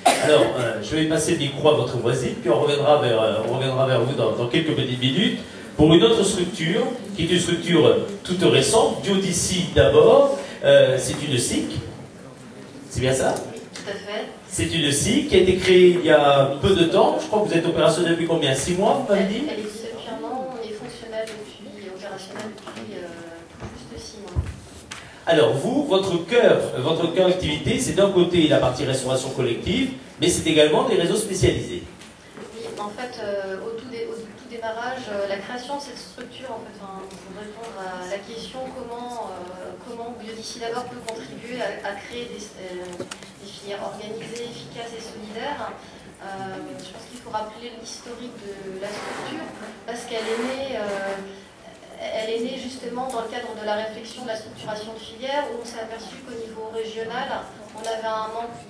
Alors, je vais passer le micro à votre voisine, puis on reviendra vers vous dans quelques petites minutes pour une autre structure, qui est une structure toute récente, Biodici d'abord. C'est une SIC, c'est bien ça? Oui, tout à fait. C'est une SIC qui a été créée il y a peu de temps. Je crois que vous êtes opérationnel depuis combien? 6 mois, vous m'avez dit? Elle existe depuis un an, on est fonctionnel opérationnel depuis plus de 6 mois. Alors vous, votre cœur d'activité, c'est d'un côté la partie restauration collective, mais c'est également des réseaux spécialisés. Oui, en fait, au tout démarrage, la création de cette structure, en fait, pour répondre à la question comment Biodici d'abord peut contribuer à créer des filières organisées, efficaces et solidaires. Je pense qu'il faut rappeler l'historique de la structure parce qu'elle est née. Elle est née justement dans le cadre de la réflexion de la structuration de filières où on s'est aperçu qu'au niveau régional, on avait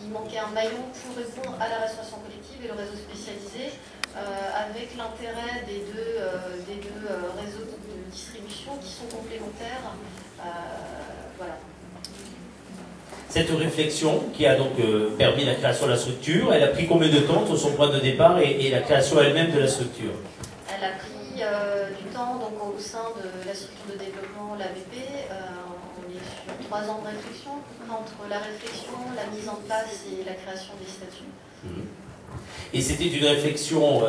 il manquait un maillon pour répondre à la restauration collective et le réseau spécialisé avec l'intérêt des deux réseaux de distribution qui sont complémentaires. Voilà. Cette réflexion qui a donc permis la création de la structure, elle a pris combien de temps entre son point de départ et la création elle-même de la structure? Elle a pris du temps donc, au sein de la structure de développement, l'ABP. On est sur 3 ans de réflexion entre la réflexion, la mise en place et la création des statuts. Et c'était une réflexion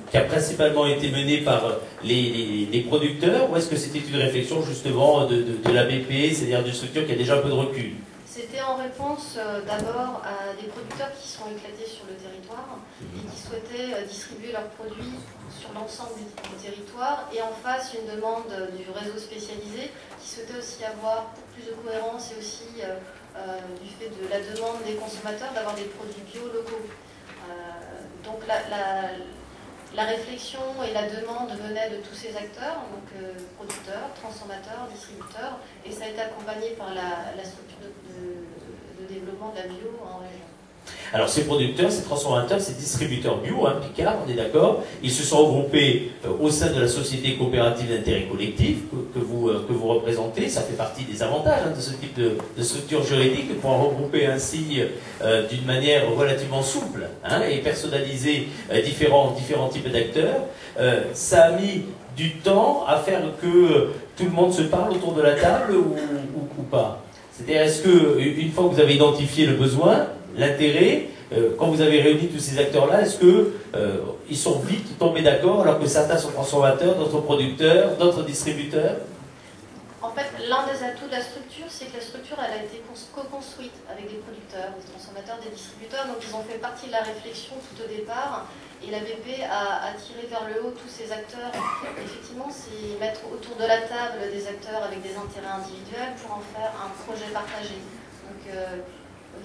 qui a principalement été menée par les producteurs, ou est-ce que c'était une réflexion justement de l'ABP, c'est-à-dire d'une structure qui a déjà un peu de recul? C'était en réponse d'abord à des producteurs qui sont éclatés sur le territoire et qui souhaitaient distribuer leurs produits sur l'ensemble du territoire, et en face une demande du réseau spécialisé qui souhaitait aussi avoir, pour plus de cohérence et aussi du fait de la demande des consommateurs, d'avoir des produits bio locaux. Donc la réflexion et la demande venaient de tous ces acteurs, donc producteurs, transformateurs, distributeurs, et ça a été accompagné par la structure de développement de la bio en région. Alors ces producteurs, ces transformateurs, ces distributeurs bio, hein, Picard, on est d'accord, ils se sont regroupés au sein de la société coopérative d'intérêt collectif que vous représentez. Ça fait partie des avantages de ce type de structure juridique, de pouvoir regrouper ainsi d'une manière relativement souple et personnaliser différents types d'acteurs. Ça a mis du temps à faire que tout le monde se parle autour de la table ou pas? C'est-à-dire, est-ce que une fois que vous avez identifié le besoin, l'intérêt, quand vous avez réuni tous ces acteurs-là, est-ce qu'ils sont vite tombés d'accord alors que certains sont transformateurs, d'autres producteurs, d'autres distributeurs? En fait, l'un des atouts de la structure, c'est que la structure elle a été co-construite avec des producteurs, des transformateurs, des distributeurs, donc ils ont fait partie de la réflexion tout au départ, et l'ABP a tiré vers le haut tous ces acteurs. Effectivement, c'est mettre autour de la table des acteurs avec des intérêts individuels pour en faire un projet partagé. Donc,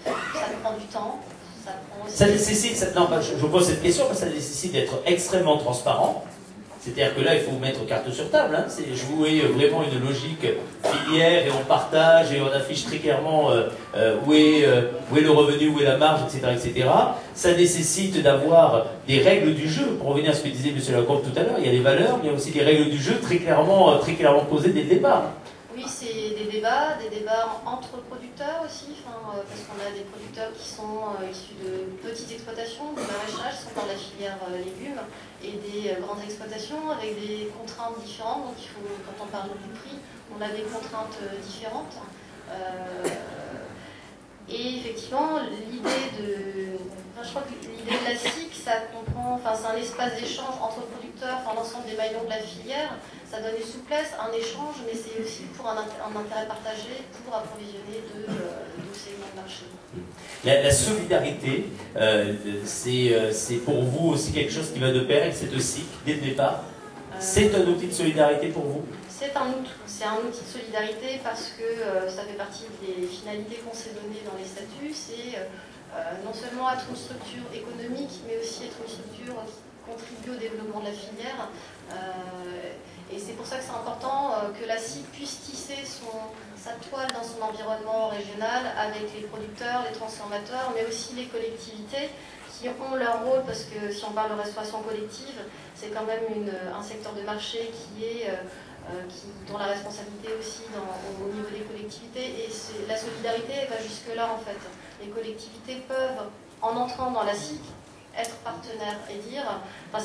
ça prend du temps. Ça prend aussi... Ça nécessite, je pose cette question parce que ça nécessite d'être extrêmement transparent. C'est-à-dire que là, il faut mettre carte sur table. Hein. C'est jouer vraiment une logique filière et on partage et on affiche très clairement où est le revenu, où est la marge, etc., etc. Ça nécessite d'avoir des règles du jeu. Pour revenir à ce que disait M. Lacombe tout à l'heure, il y a des valeurs, mais il y a aussi des règles du jeu très clairement posées dès le départ. Oui, c'est des débats entre producteurs aussi, parce qu'on a des producteurs qui sont issus de petites exploitations, de maraîchage, sont dans la filière légumes, et des grandes exploitations avec des contraintes différentes. Donc quand on parle du prix, on a des contraintes différentes. Et effectivement, je crois que l'idée de la SIC, ça comprend, c'est un espace d'échange entre producteurs, l'ensemble des maillons de la filière. Ça donne une souplesse, un échange, mais c'est aussi pour un intérêt partagé pour approvisionner deux segments de marché. La solidarité, c'est pour vous aussi quelque chose qui va de pair avec cette SIC dès le départ. C'est un outil de solidarité pour vous? C'est un outil de solidarité parce que ça fait partie des finalités qu'on s'est données dans les statuts. C'est non seulement être une structure économique, mais aussi être une structure qui contribue au développement de la filière. Et c'est pour ça que c'est important que la SIC puisse tisser sa toile dans son environnement régional avec les producteurs, les transformateurs, mais aussi les collectivités qui ont leur rôle, parce que si on parle de restauration collective, c'est quand même un secteur de marché dont la responsabilité aussi au niveau des collectivités, et la solidarité va jusque-là en fait. Les collectivités peuvent en entrant dans la SIC, être partenaire et dire, enfin,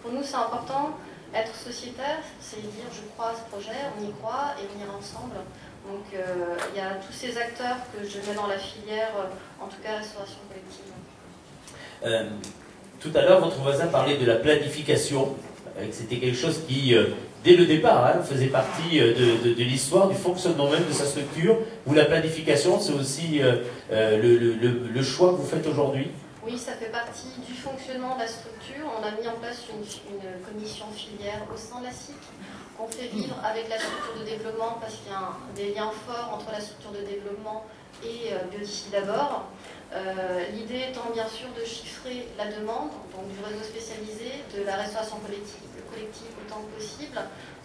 pour nous c'est important, être sociétaire, c'est dire je crois à ce projet, on y croit et on ira ensemble. Donc il y a tous ces acteurs que je mets dans la filière, en tout cas restauration collective. Tout à l'heure, votre voisin parlait de la planification. C'était quelque chose qui, dès le départ, faisait partie de l'histoire, du fonctionnement même de sa structure. Où la planification, c'est aussi le choix que vous faites aujourd'hui? Oui, ça fait partie du fonctionnement de la structure. On a mis en place une commission filière au sein de la SIC qu'on fait vivre avec la structure de développement parce qu'il y a des liens forts entre la structure de développement et Biod'ici d'abord. L'idée étant bien sûr de chiffrer la demande, donc du réseau spécialisé, de la restauration collective autant que possible,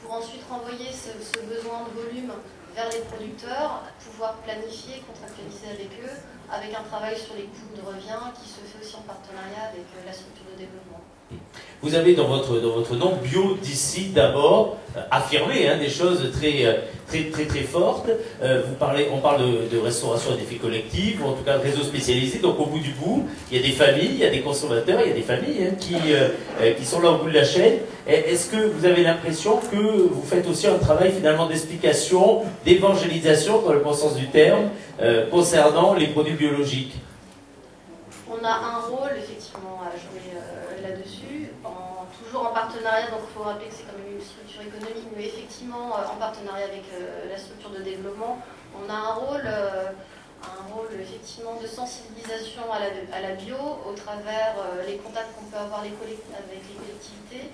pour ensuite renvoyer ce besoin de volume vers les producteurs, pouvoir planifier, contractualiser avec eux, avec un travail sur les coûts de revient qui se fait aussi en partenariat avec la structure de développement. Vous avez dans votre nom Biod'ici d'abord affirmé des choses très fortes. On parle de restauration à défi collectif, ou en tout cas de réseau spécialisé. Donc au bout du bout, il y a des familles, il y a des consommateurs, il y a des familles qui sont là au bout de la chaîne. Est-ce que vous avez l'impression que vous faites aussi un travail finalement d'explication, d'évangélisation, dans le bon sens du terme, concernant les produits biologiques? On a un rôle effectivement à jouer là-dessus, toujours en partenariat, donc il faut rappeler que c'est quand même une structure économique, mais effectivement en partenariat avec la structure de développement, on a un rôle effectivement de sensibilisation à la bio au travers les contacts qu'on peut avoir avec les collectivités,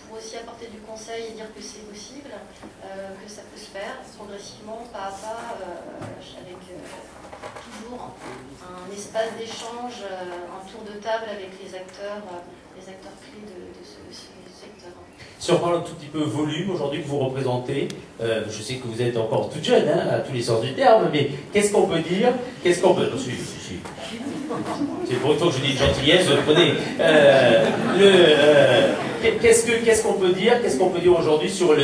pour aussi apporter du conseil et dire que c'est possible, que ça peut se faire progressivement, pas à pas, avec toujours un espace d'échange, un tour de table avec les acteurs clés de ce secteur. Si on parle un tout petit peu volume aujourd'hui que vous représentez, je sais que vous êtes encore toute jeune, à tous les sens du terme, mais qu'est-ce qu'on peut dire? Qu'est-ce qu'on peut... C'est pour une fois que je dis une gentillesse, prenez. Qu'est-ce qu'on peut dire? Qu'est-ce qu'on peut dire aujourd'hui sur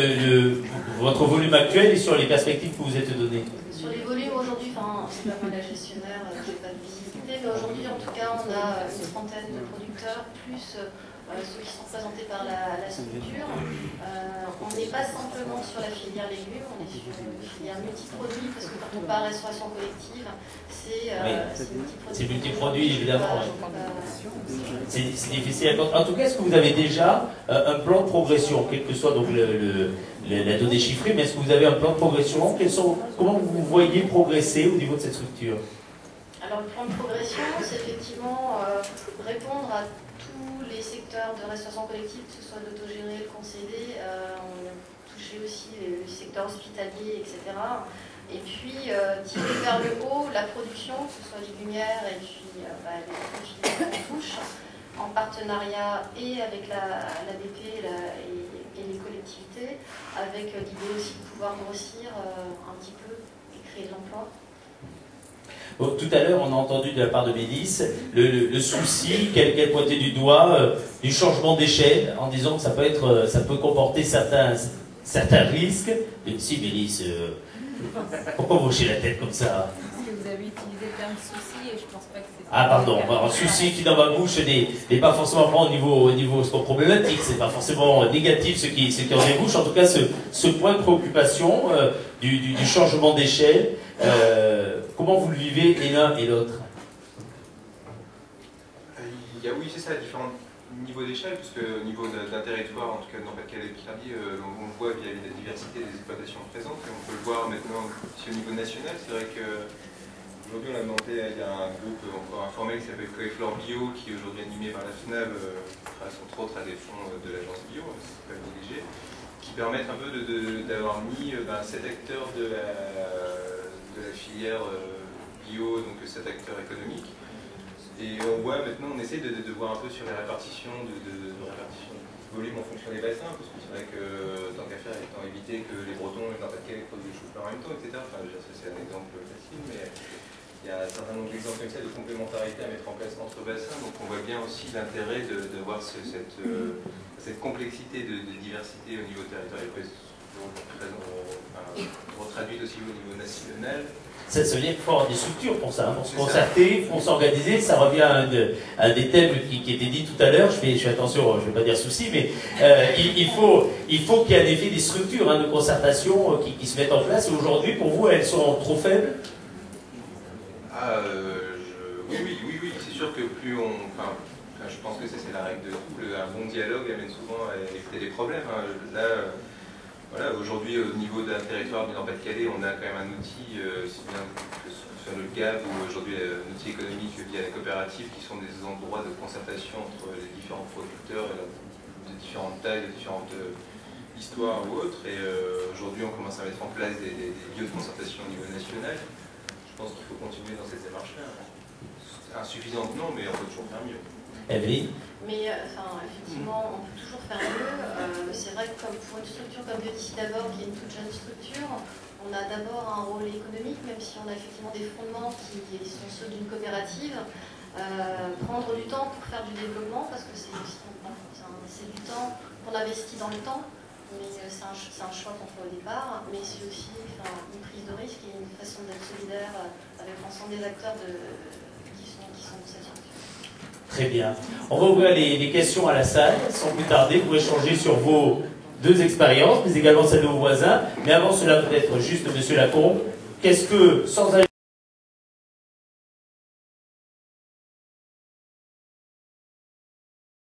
votre volume actuel et sur les perspectives que vous êtes données? Sur les volumes aujourd'hui, c'est pas moi la gestionnaire, je n'ai pas de visibilité, mais aujourd'hui en tout cas on a une trentaine de producteurs, plus ceux qui sont présentés par la structure. On n'est pas simplement sur la filière légumes, on est sur une filière multiproduit, parce que quand on parle restauration collective, c'est multiproduit. C'est multiproduit, évidemment. C'est difficile à comprendre. En tout cas, est-ce que vous avez déjà un plan de progression, quelle que soit donc la donnée chiffrée, mais est-ce que vous avez un plan de progression? Comment vous voyez progresser au niveau de cette structure? Alors le plan de progression, c'est effectivement répondre à tous les secteurs de restauration collective, que ce soit l'autogéré, le concédé, on a touché aussi le secteur hospitalier, etc. Et puis tirer vers le haut la production, que ce soit légumière et puis les produits qu'on touche, en partenariat et avec la BP et les collectivités, avec l'idée aussi de pouvoir grossir un petit peu et créer de l'emploi. Bon, tout à l'heure, on a entendu de la part de Mélisse le souci qu'elle pointait du doigt du changement d'échelle, en disant que ça peut comporter certains risques. Mais si, Mélisse, pourquoi vous hochez la tête comme ça? Parce que vous avez utilisé le terme souci et je pense pas que c'est... Ah pardon, un souci qui dans ma bouche n'est pas forcément au niveau problématique, c'est pas forcément négatif ce qui en débouche, en tout cas ce point de préoccupation du changement d'échelle, comment vous le vivez et l'un et l'autre? Oui, c'est ça, différents niveaux d'échelle, parce qu'au niveau d'un territoire, en tout cas dans le Pas-de-Calais et Picardie, on le voit via la diversité des exploitations présentes, et on peut le voir maintenant aussi au niveau national. C'est vrai que aujourd'hui, on a demandé, il y a un groupe encore informel qui s'appelle Coeflore Bio, qui est aujourd'hui animé par la FNAB, grâce entre autres à des fonds de l'agence Bio, c'est pas léger, qui permettent un peu d'avoir mis 7 acteurs de la filière bio, donc 7 acteurs économiques. Et on voit maintenant, on essaie de voir un peu sur les répartitions de volume en fonction des bassins, parce que c'est vrai que tant qu'à faire, étant éviter que les Bretons et les Pas-de-Calais produisent des choux-fleurs en même temps, etc. Enfin, déjà, ça c'est un exemple facile, mais il y a un certain nombre d'exemples comme ça de complémentarité à mettre en place entre bassins, donc on voit bien aussi l'intérêt de voir cette complexité de diversité au niveau territorial. retraduite aussi au niveau national. Ça veut dire qu'il faut avoir des structures pour ça, hein, pour se concerter, pour s'organiser. Ça revient à un des thèmes qui était dit tout à l'heure. Je fais attention, je ne vais pas dire souci, mais il faut qu'il y ait en effet des structures de concertation qui se mettent en place. Et aujourd'hui, pour vous, elles sont trop faibles? Oui, c'est sûr que plus on... je pense que c'est la règle de tout. Un bon dialogue amène souvent à éviter des problèmes. Hein. Là, voilà, aujourd'hui, au niveau d'un territoire du Nord-Pas-de-Calais, on a quand même un outil, si bien que sur le GAB ou aujourd'hui un outil économique via les coopératives qui sont des endroits de concertation entre les différents producteurs de différentes tailles, de différentes histoires ou autres. Et aujourd'hui, on commence à mettre en place des lieux de concertation au niveau national. Je pense qu'il faut continuer dans cette démarche-là. Insuffisante, non, mais on peut toujours faire mieux. Evelyne? Mais effectivement, on peut toujours faire mieux. C'est vrai que pour une structure comme Biodici d'abord, qui est une toute jeune structure, on a d'abord un rôle économique, même si on a effectivement des fondements qui sont ceux d'une coopérative. Prendre du temps pour faire du développement, parce que c'est du temps qu'on investit dans le temps, mais c'est un choix qu'on fait au départ, mais c'est aussi une prise de risque et une façon d'être solidaire avec l'ensemble des acteurs qui sont de cette structure. Très bien. On va ouvrir les questions à la salle, sans plus tarder, pour échanger sur vos deux expériences, mais également celles de vos voisins. Mais avant cela, peut-être juste, Monsieur Lacombe, qu'est-ce que, sans aller